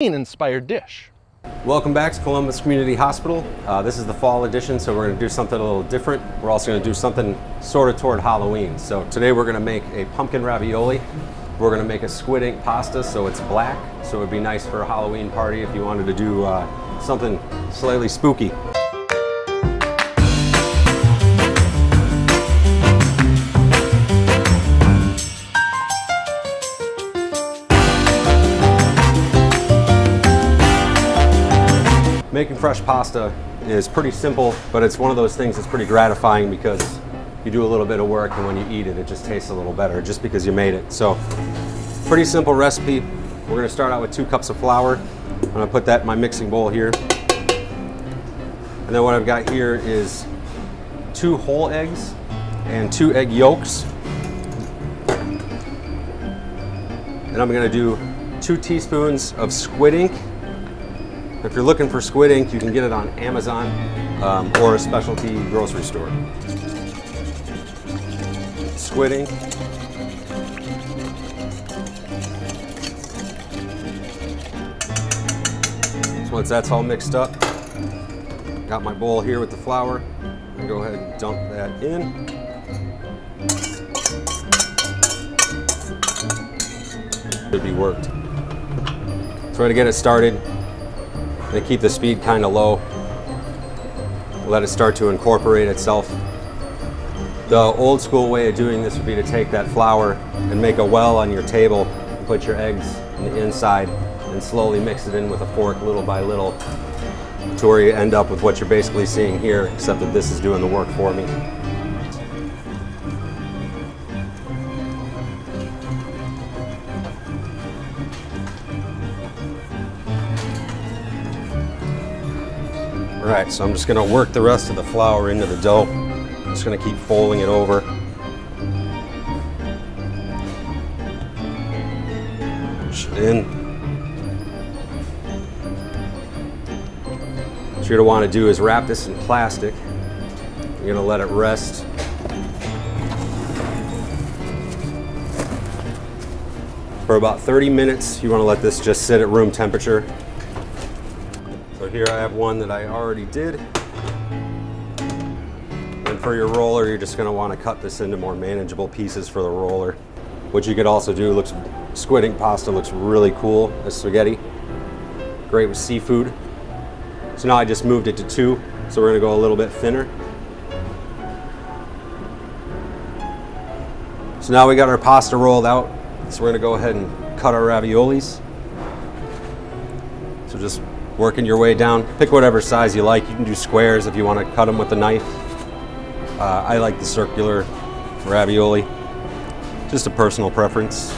Inspired dish. Welcome back to Columbus Community Hospital. This is the fall edition, so we're going to do something a little different. We're also going to do something sort of toward Halloween. So today we're going to make a pumpkin ravioli. We're going to make a squid ink pasta, so it's black. So it would be nice for a Halloween party if you wanted to do something slightly spooky. Making fresh pasta is pretty simple, but it's one of those things that's pretty gratifying because you do a little bit of work and when you eat it, it just tastes a little better just because you made it. So, pretty simple recipe. We're gonna start out with 2 cups of flour. I'm gonna put that in my mixing bowl here. And then what I've got here is 2 whole eggs and 2 egg yolks. And I'm gonna do 2 teaspoons of squid ink. If you're looking for squid ink, you can get it on Amazon or a specialty grocery store. Squid ink. So once that's all mixed up, got my bowl here with the flour. I'm gonna go ahead and dump that in. Should be worked. So we're gonna get it started. They keep the speed kind of low. Let it start to incorporate itself. The old school way of doing this would be to take that flour and make a well on your table and put your eggs in the inside and slowly mix it in with a fork little by little to where you end up with what you're basically seeing here, except that this is doing the work for me. All right, so I'm just gonna work the rest of the flour into the dough. I'm just gonna keep folding it over. Push it in. What you're gonna wanna do is wrap this in plastic. You're gonna let it rest. For about 30 minutes, you wanna let this just sit at room temperature. So here I have one that I already did. And for your roller, you're just gonna wanna cut this into more manageable pieces for the roller. What you could also do, squid ink pasta looks really cool as spaghetti. Great with seafood. So now I just moved it to 2, so we're gonna go a little bit thinner. So now we got our pasta rolled out, so we're gonna go ahead and cut our raviolis. So just working your way down. Pick whatever size you like. You can do squares if you want to cut them with a knife. I like the circular ravioli. Just a personal preference.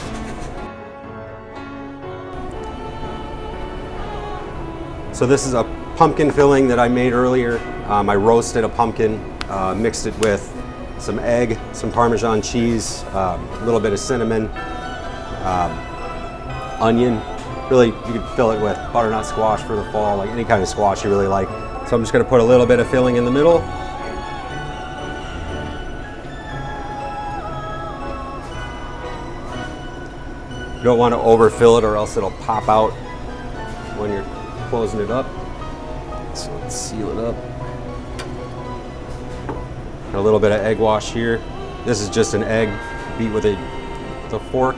So this is a pumpkin filling that I made earlier. I roasted a pumpkin, mixed it with some egg, some Parmesan cheese, a little bit of cinnamon, onion. Really, you could fill it with butternut squash for the fall, like any kind of squash you really like. So I'm just gonna put a little bit of filling in the middle. You don't want to overfill it or else it'll pop out when you're closing it up. So let's seal it up. And a little bit of egg wash here. This is just an egg beat with a fork.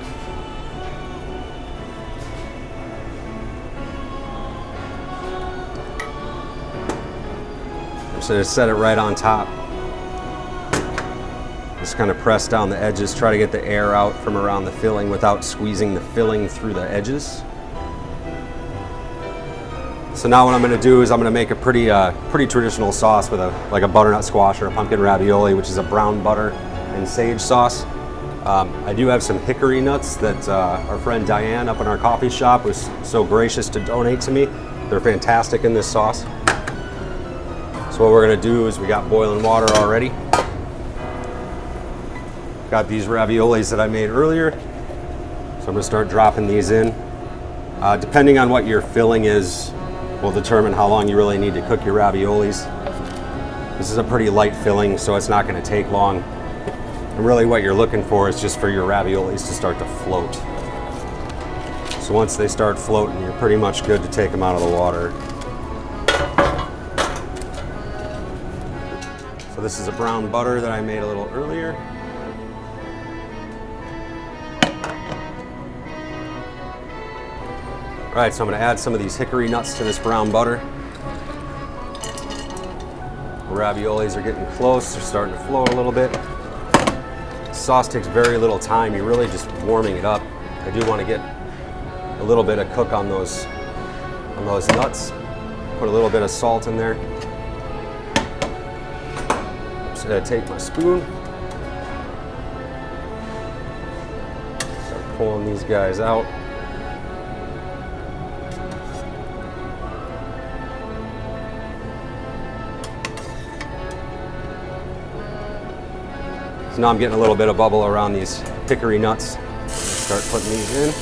So just set it right on top. Just kind of press down the edges, try to get the air out from around the filling without squeezing the filling through the edges. So now what I'm gonna do is I'm gonna make a pretty traditional sauce with like a butternut squash or a pumpkin ravioli, which is a brown butter and sage sauce. I do have some hickory nuts that our friend Diane up in our coffee shop was so gracious to donate to me. They're fantastic in this sauce. So what we're gonna do is we got boiling water already. Got these raviolis that I made earlier. So I'm gonna start dropping these in. Depending on what your filling is, will determine how long you really need to cook your raviolis. This is a pretty light filling, so it's not gonna take long. And really what you're looking for is just for your raviolis to start to float. So So once they start floating, you're pretty much good to take them out of the water. So this is a brown butter that I made a little earlier. All right, so I'm going to add some of these hickory nuts to this brown butter. The raviolis are getting close. They're starting to float a little bit. The sauce takes very little time. You're really just warming it up. I do want to get a little bit of cook on those nuts. Put a little bit of salt in there. Just going to take my spoon. Start pulling these guys out. So now I'm getting a little bit of bubble around these hickory nuts. Start putting these in.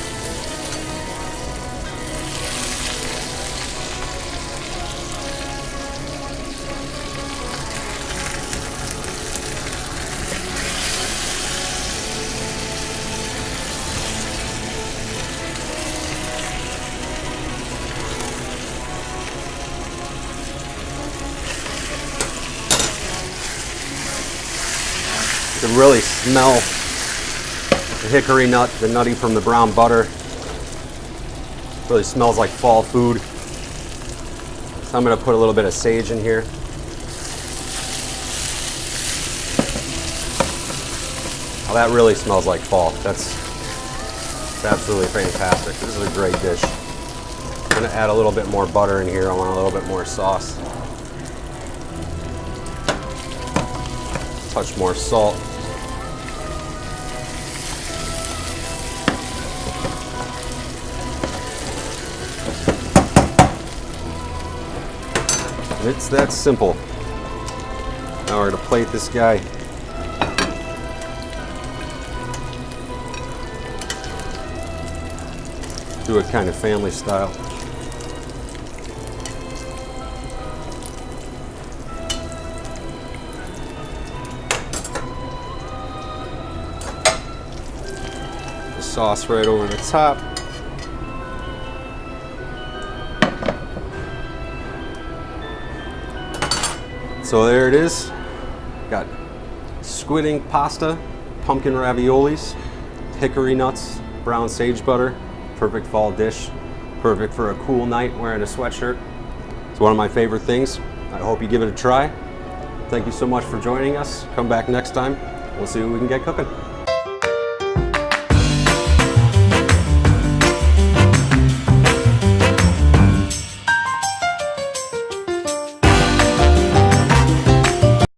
You can really smell the hickory nut, the nutty from the brown butter. It really smells like fall food. So I'm going to put a little bit of sage in here. Oh, that really smells like fall. That's absolutely fantastic. This is a great dish. I'm going to add a little bit more butter in here. I want a little bit more sauce. Touch more salt. And it's that simple. Now we're going to plate this guy. Do it kind of family style. The sauce right over the top. So there it is. Got squid ink pasta, pumpkin raviolis, hickory nuts, brown sage butter. Perfect fall dish. Perfect for a cool night wearing a sweatshirt. It's one of my favorite things. I hope you give it a try. Thank you so much for joining us. Come back next time. We'll see what we can get cooking.